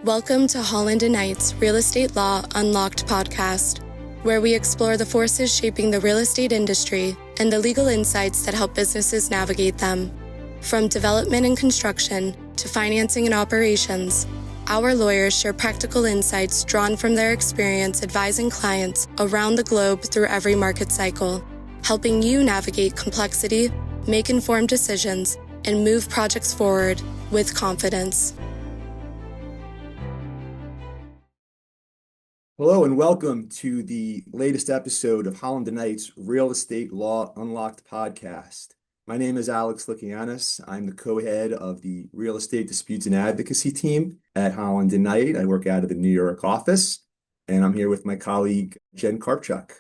Welcome to Holland & Knight's Real Estate Law Unlocked podcast, where we explore the forces shaping the real estate industry and the legal insights that help businesses navigate them. From development and construction to financing and operations, our lawyers share practical insights drawn from their experience advising clients around the globe through every market cycle, helping you navigate complexity, make informed decisions, and move projects forward with confidence. Hello and welcome to the latest episode of Holland & Knight's Real Estate Law Unlocked podcast. My name is Lycoyannis. I'm the co-head of the Real Estate Disputes and Advocacy team at Holland & Knight. I work out of the New York office, and I'm here with my colleague, Jen Karpchuk.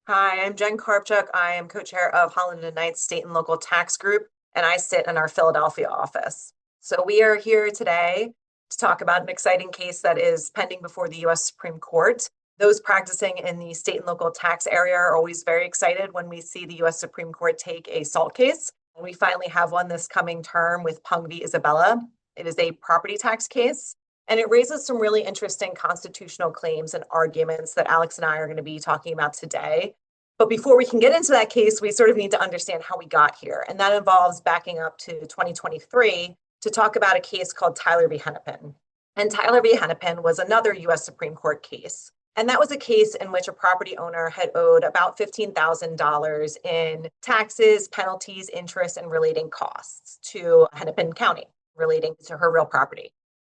Hi, I'm Jen Karpchuk. I am co-chair of Holland & Knight's State and Local Tax Group, and I sit in our Philadelphia office. So we are here today to talk about an exciting case that is pending before the U.S. Supreme Court. Those practicing in the state and local tax area are always very excited when we see the U.S. Supreme Court take a SALT case. And we finally have one this coming term with Pung v. Isabella. It is a property tax case, and it raises some really interesting constitutional claims and arguments that Alex and I are going to be talking about today. But before we can get into that case, we sort of need to understand how we got here. And that involves backing up to 2023 to talk about a case called Tyler v. Hennepin. And Tyler v. Hennepin was another U.S. Supreme Court case. And that was a case in which a property owner had owed about $15,000 in taxes, penalties, interest, and relating costs to Hennepin County relating to her real property.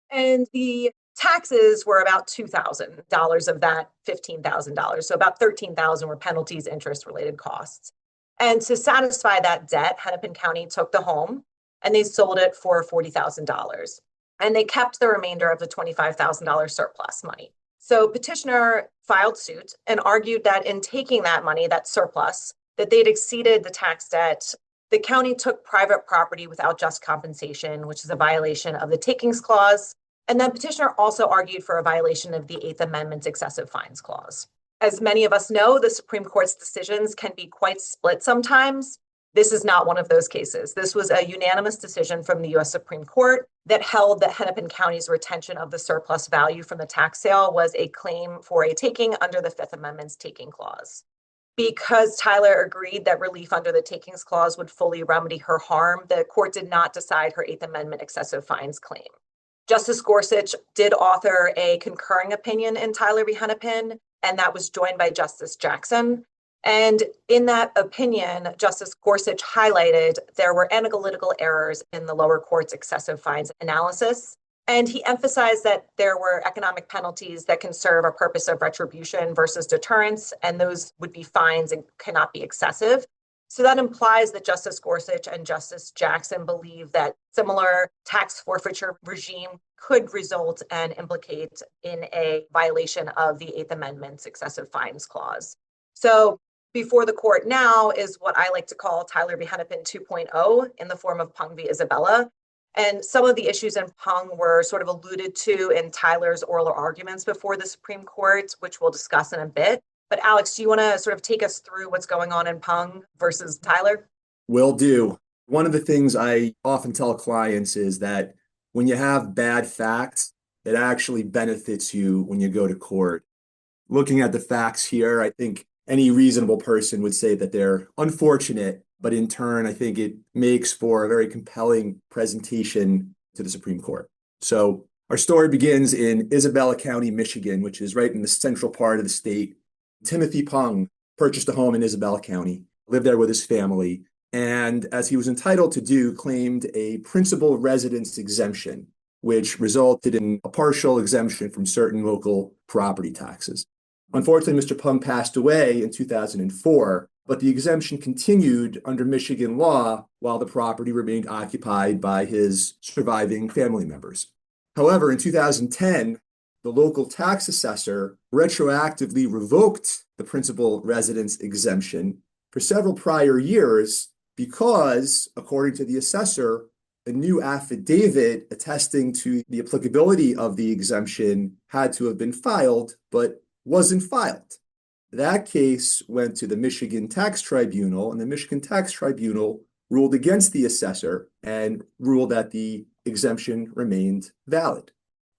And the taxes were about $2,000 of that $15,000. So about $13,000 were penalties, interest, related costs. And to satisfy that debt, Hennepin County took the home and they sold it for $40,000. And they kept the remainder of the $25,000 surplus money. So petitioner filed suit and argued that in taking that money, that surplus, that they'd exceeded the tax debt. The county took private property without just compensation, which is a violation of the takings clause. And then petitioner also argued for a violation of the Eighth Amendment's excessive fines clause. As many of us know, the Supreme Court's decisions can be quite split sometimes. This is not one of those cases. This was a unanimous decision from the U.S. Supreme Court that held that Hennepin County's retention of the surplus value from the tax sale was a claim for a taking under the Fifth Amendment's taking clause. Because Tyler agreed that relief under the takings clause would fully remedy her harm, the court did not decide her Eighth Amendment excessive fines claim. Justice Gorsuch did author a concurring opinion in Tyler v. Hennepin, and that was joined by Justice Jackson. And in that opinion, Justice Gorsuch highlighted there were analytical errors in the lower court's excessive fines analysis. And he emphasized that there were economic penalties that can serve a purpose of retribution versus deterrence, and those would be fines and cannot be excessive. So that implies that Justice Gorsuch and Justice Jackson believe that similar tax forfeiture regime could result and implicate in a violation of the Eighth Amendment's excessive fines clause. So before the court now is what I like to call Tyler v. Hennepin 2.0 in the form of Pung v. Isabella. And some of the issues in Pung were sort of alluded to in Tyler's oral arguments before the Supreme Court, which we'll discuss in a bit. But Alex, do you want to sort of take us through what's going on in Pung versus Tyler? Will do. One of the things I often tell clients is that when you have bad facts, it actually benefits you when you go to court. Looking at the facts here, I think any reasonable person would say that they're unfortunate, but in turn, I think it makes for a very compelling presentation to the Supreme Court. So our story begins in Isabella County, Michigan, which is right in the central part of the state. Timothy Pung purchased a home in Isabella County, lived there with his family, and as he was entitled to do, claimed a principal residence exemption, which resulted in a partial exemption from certain local property taxes. Unfortunately, Mr. Pung passed away in 2004, but the exemption continued under Michigan law while the property remained occupied by his surviving family members. However, in 2010, the local tax assessor retroactively revoked the principal residence exemption for several prior years because, according to the assessor, a new affidavit attesting to the applicability of the exemption had to have been filed, but wasn't filed. That case went to the Michigan Tax Tribunal, and the Michigan Tax Tribunal ruled against the assessor and ruled that the exemption remained valid.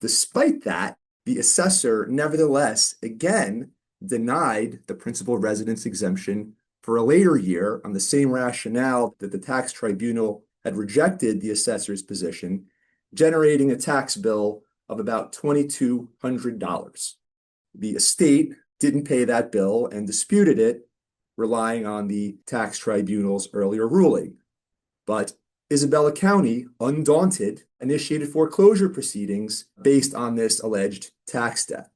Despite that, the assessor nevertheless again denied the principal residence exemption for a later year on the same rationale that the tax tribunal had rejected the assessor's position, generating a tax bill of about $2,200. The estate didn't pay that bill and disputed it, relying on the tax tribunal's earlier ruling. But Isabella County, undaunted, initiated foreclosure proceedings based on this alleged tax debt.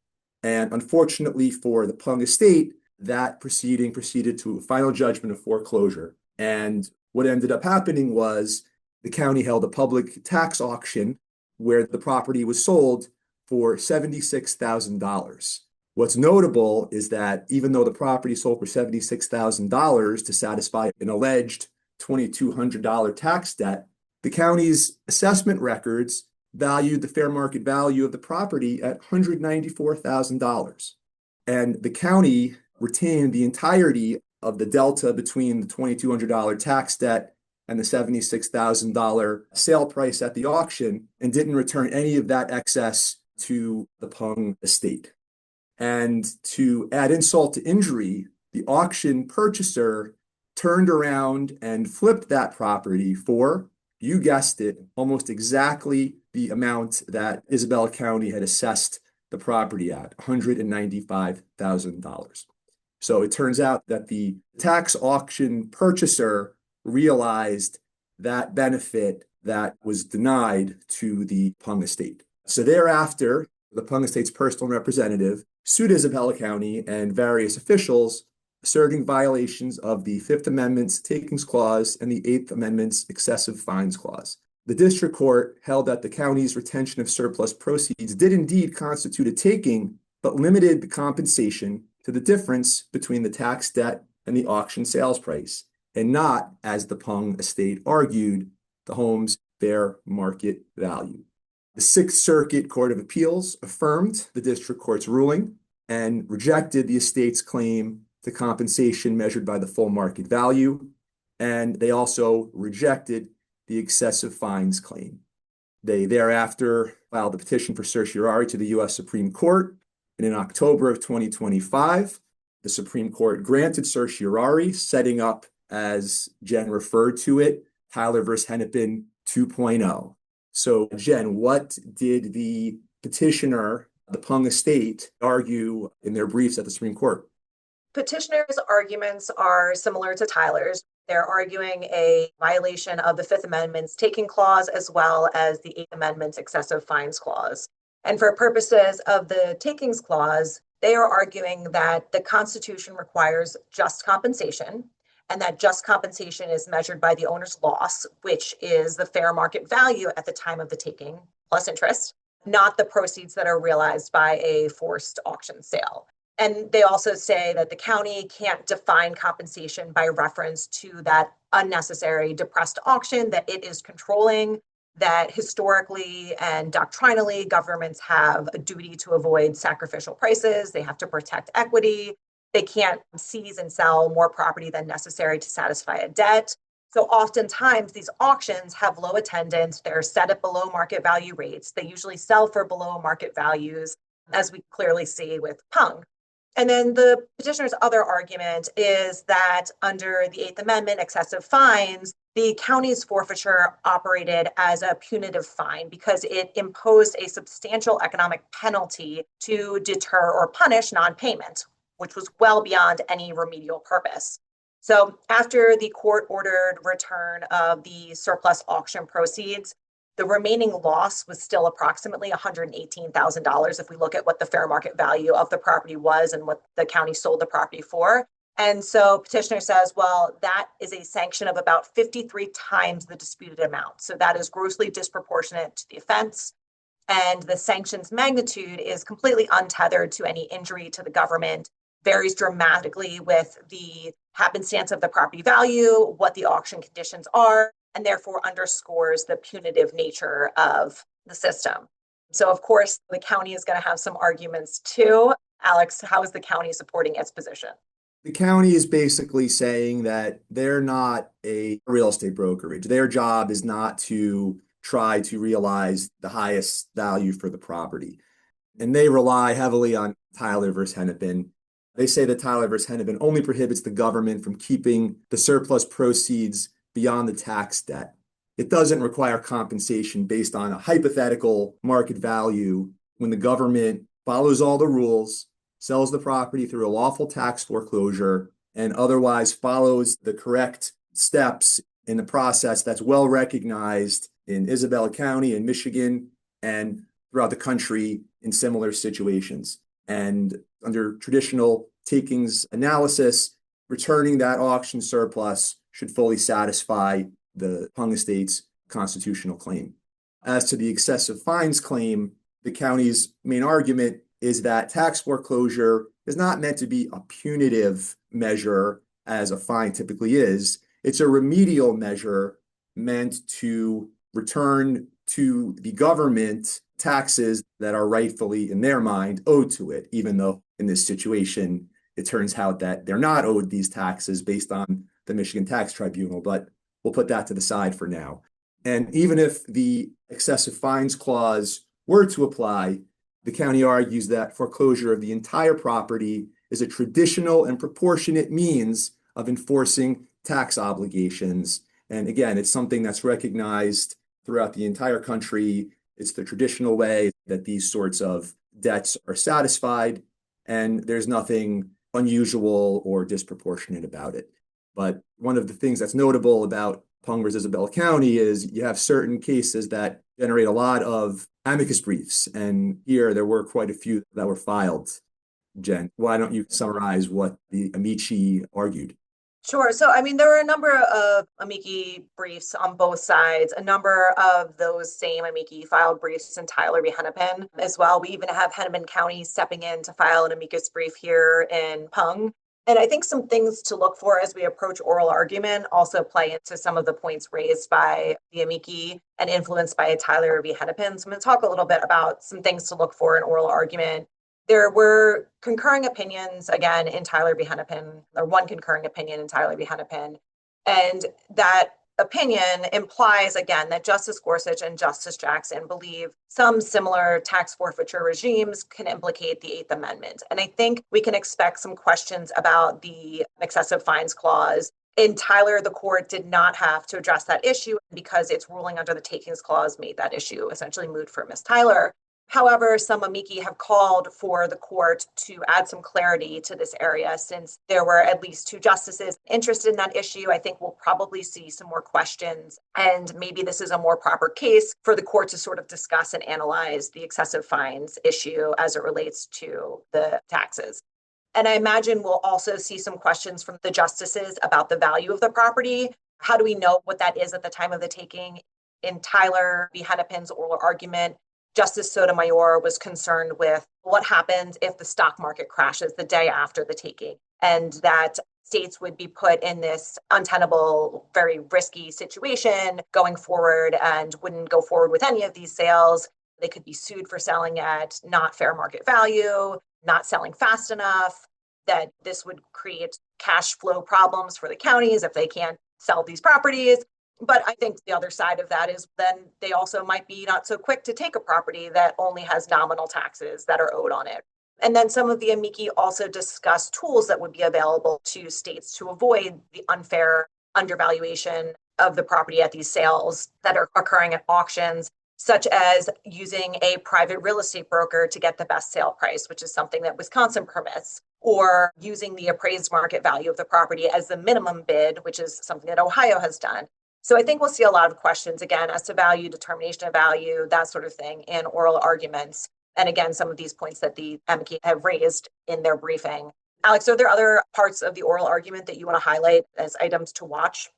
And unfortunately for the Pung estate, that proceeding proceeded to a final judgment of foreclosure. And what ended up happening was the county held a public tax auction where the property was sold for $76,000. What's notable is that even though the property sold for $76,000 to satisfy an alleged $2,200 tax debt, the county's assessment records valued the fair market value of the property at $194,000. And the county retained the entirety of the delta between the $2,200 tax debt and the $76,000 sale price at the auction and didn't return any of that excess to the Pung estate. And to add insult to injury, the auction purchaser turned around and flipped that property for, you guessed it, almost exactly the amount that Isabella County had assessed the property at, $195,000. So it turns out that the tax auction purchaser realized that benefit that was denied to the Pung estate. So thereafter, the Pung estate's personal representative sued Isabella County and various officials, asserting violations of the Fifth Amendment's Takings Clause and the Eighth Amendment's Excessive Fines Clause. The district court held that the county's retention of surplus proceeds did indeed constitute a taking, but limited the compensation to the difference between the tax debt and the auction sales price, and not, as the Pung estate argued, the home's fair market value. The Sixth Circuit Court of Appeals affirmed the district court's ruling and rejected the estate's claim to compensation measured by the full market value, and they also rejected the excessive fines claim. They thereafter filed a petition for certiorari to the U.S. Supreme Court, and in October of 2025, the Supreme Court granted certiorari, setting up, as Jen referred to it, Tyler versus Hennepin 2.0. So, Jen, what did the petitioner, the Pung estate, argue in their briefs at the Supreme Court? Petitioners' arguments are similar to Tyler's. They're arguing a violation of the Fifth Amendment's Taking Clause as well as the Eighth Amendment's Excessive Fines Clause. And for purposes of the Takings Clause, they are arguing that the Constitution requires just compensation, and that just compensation is measured by the owner's loss, which is the fair market value at the time of the taking, plus interest, not the proceeds that are realized by a forced auction sale. And they also say that the county can't define compensation by reference to that unnecessary depressed auction that it is controlling, that historically and doctrinally governments have a duty to avoid sacrificial prices. They have to protect equity. They can't seize and sell more property than necessary to satisfy a debt. So oftentimes these auctions have low attendance. They're set at below market value rates. They usually sell for below market values, as we clearly see with Pung. And then the petitioner's other argument is that under the Eighth Amendment, excessive fines, the county's forfeiture operated as a punitive fine because it imposed a substantial economic penalty to deter or punish non-payment, which was well beyond any remedial purpose. So after the court ordered return of the surplus auction proceeds, the remaining loss was still approximately $118,000 if we look at what the fair market value of the property was and what the county sold the property for. And so petitioner says, well, that is a sanction of about 53 times the disputed amount. So that is grossly disproportionate to the offense. And the sanctions magnitude is completely untethered to any injury to the government, varies dramatically with the happenstance of the property value, what the auction conditions are, and therefore underscores the punitive nature of the system. So, of course, the county is going to have some arguments too. Alex, how is the county supporting its position? The county is basically saying that they're not a real estate brokerage. Their job is not to try to realize the highest value for the property. And they rely heavily on Tyler versus Hennepin. They say that Tyler versus Hennepin only prohibits the government from keeping the surplus proceeds beyond the tax debt. It doesn't require compensation based on a hypothetical market value when the government follows all the rules, sells the property through a lawful tax foreclosure, and otherwise follows the correct steps in the process that's well recognized in Isabella County in Michigan and throughout the country in similar situations. And under traditional takings analysis, returning that auction surplus should fully satisfy the Pung Estate's constitutional claim. As to the excessive fines claim, the county's main argument is that tax foreclosure is not meant to be a punitive measure as a fine typically is. It's a remedial measure meant to return to the government taxes that are rightfully, in their mind, owed to it, even though in this situation, it turns out that they're not owed these taxes based on the Michigan Tax Tribunal, but we'll put that to the side for now. And even if the excessive fines clause were to apply, the county argues that foreclosure of the entire property is a traditional and proportionate means of enforcing tax obligations. And again, it's something that's recognized throughout the entire country. It's the traditional way that these sorts of debts are satisfied, and there's nothing unusual or disproportionate about it. But one of the things that's notable about Pung versus Isabella County is you have certain cases that generate a lot of amicus briefs, and here there were quite a few that were filed. Jen, why don't you summarize what the amici argued? Sure. So, I mean, there were a number of amici briefs on both sides. A number of those same amici filed briefs in Tyler v. Hennepin as well. We even have Hennepin County stepping in to file an amicus brief here in Pung. And I think some things to look for as we approach oral argument also play into some of the points raised by the amici and influenced by Tyler v. Hennepin. So I'm going to talk a little bit about some things to look for in oral argument. There were concurring opinions, again, in Tyler v. Hennepin, or one concurring opinion in Tyler v. Hennepin. And that opinion implies, again, that Justice Gorsuch and Justice Jackson believe some similar tax forfeiture regimes can implicate the Eighth Amendment. And I think we can expect some questions about the excessive fines clause. In Tyler, the court did not have to address that issue because its ruling under the takings clause made that issue essentially moot for Ms. Tyler. However, some amici have called for the court to add some clarity to this area since there were at least two justices interested in that issue. I think we'll probably see some more questions, and maybe this is a more proper case for the court to sort of discuss and analyze the excessive fines issue as it relates to the taxes. And I imagine we'll also see some questions from the justices about the value of the property. How do we know what that is at the time of the taking? In Tyler v. Hennepin's oral argument, Justice Sotomayor was concerned with what happens if the stock market crashes the day after the taking, and that states would be put in this untenable, very risky situation going forward and wouldn't go forward with any of these sales. They could be sued for selling at not fair market value, not selling fast enough, that this would create cash flow problems for the counties if they can't sell these properties. But I think the other side of that is then they also might be not so quick to take a property that only has nominal taxes that are owed on it. And then some of the amici also discuss tools that would be available to states to avoid the unfair undervaluation of the property at these sales that are occurring at auctions, such as using a private real estate broker to get the best sale price, which is something that Wisconsin permits, or using the appraised market value of the property as the minimum bid, which is something that Ohio has done. So I think we'll see a lot of questions, again, as to value, determination of value, that sort of thing in oral arguments. And again, some of these points that the amici have raised in their briefing. Alex, are there other parts of the oral argument that you want to highlight as items to watch?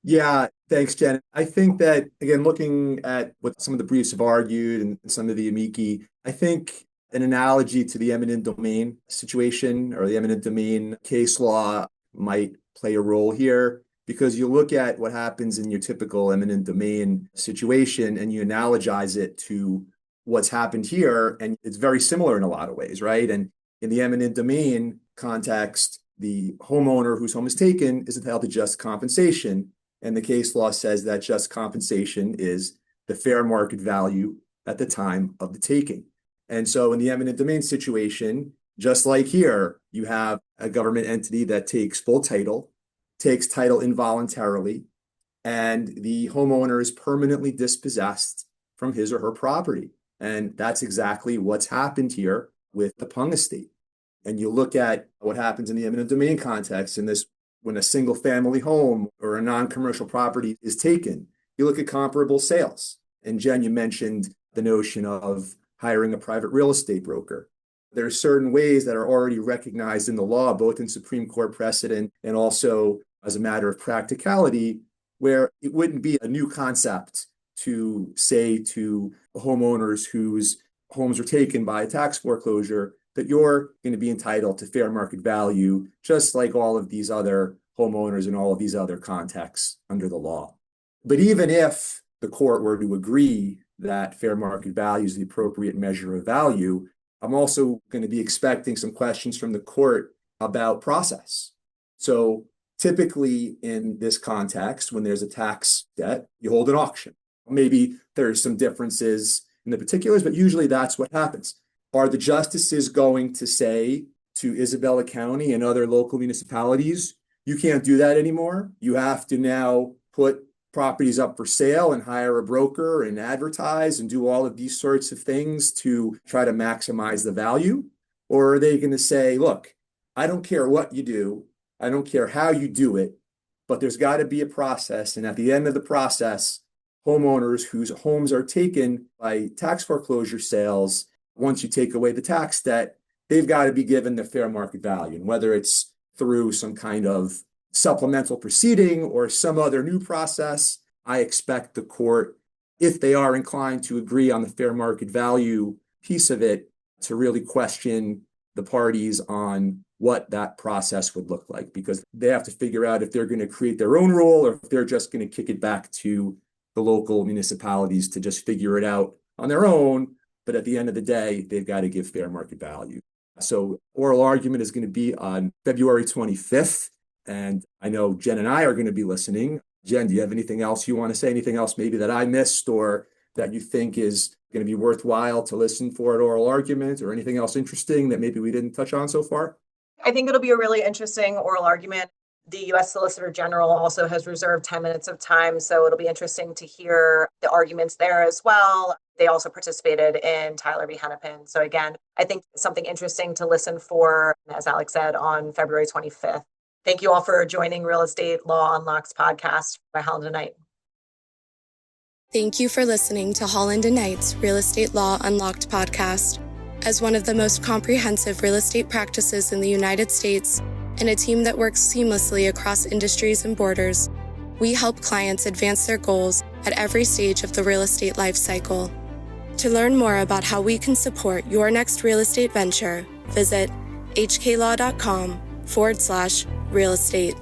Yeah, thanks, Jen. I think that, again, looking at what some of the briefs have argued and some of the amici, I think an analogy to the eminent domain situation or the eminent domain case law might play a role here. Because you look at what happens in your typical eminent domain situation and you analogize it to what's happened here, and it's very similar in a lot of ways, right? And in the eminent domain context, the homeowner whose home is taken is entitled to just compensation. And the case law says that just compensation is the fair market value at the time of the taking. And so in the eminent domain situation, just like here, you have a government entity that takes full title, takes title involuntarily, and the homeowner is permanently dispossessed from his or her property. And that's exactly what's happened here with the Pung estate. And you look at what happens in the eminent domain context in this, when a single family home or a non-commercial property is taken, you look at comparable sales. And Jen, you mentioned the notion of hiring a private real estate broker. There are certain ways that are already recognized in the law, both in Supreme Court precedent and also as a matter of practicality, where it wouldn't be a new concept to say to homeowners whose homes are taken by a tax foreclosure that you're going to be entitled to fair market value, just like all of these other homeowners in all of these other contexts under the law. But even if the court were to agree that fair market value is the appropriate measure of value, I'm also going to be expecting some questions from the court about process. So typically in this context, when there's a tax debt, you hold an auction. Maybe there's some differences in the particulars, but usually that's what happens. Are the justices going to say to Isabella County and other local municipalities, you can't do that anymore? You have to now put properties up for sale and hire a broker and advertise and do all of these sorts of things to try to maximize the value? Or are they going to say, look, I don't care what you do, I don't care how you do it, but there's got to be a process. And at the end of the process, homeowners whose homes are taken by tax foreclosure sales, once you take away the tax debt, they've got to be given the fair market value. And whether it's through some kind of supplemental proceeding or some other new process, I expect the court, if they are inclined to agree on the fair market value piece of it, to really question the parties on what that process would look like, because they have to figure out if they're going to create their own rule or if they're just going to kick it back to the local municipalities to just figure it out on their own. But at the end of the day, they've got to give fair market value. So oral argument is going to be on February 25th. And I know Jen and I are going to be listening. Jen, do you have anything else you want to say? Anything else maybe that I missed or that you think is going to be worthwhile to listen for at oral argument, or anything else interesting that maybe we didn't touch on so far? I think it'll be a really interesting oral argument. The U.S. Solicitor General also has reserved 10 minutes of time, so it'll be interesting to hear the arguments there as well. They also participated in Tyler v. Hennepin. So again, I think something interesting to listen for, as Alex said, on February 25th. Thank you all for joining Real Estate Law Unlocked podcast by Holland & Knight. Thank you for listening to Holland & Knight's Real Estate Law Unlocked podcast. As one of the most comprehensive real estate practices in the United States and a team that works seamlessly across industries and borders, we help clients advance their goals at every stage of the real estate life cycle. To learn more about how we can support your next real estate venture, visit hklaw.com/real estate.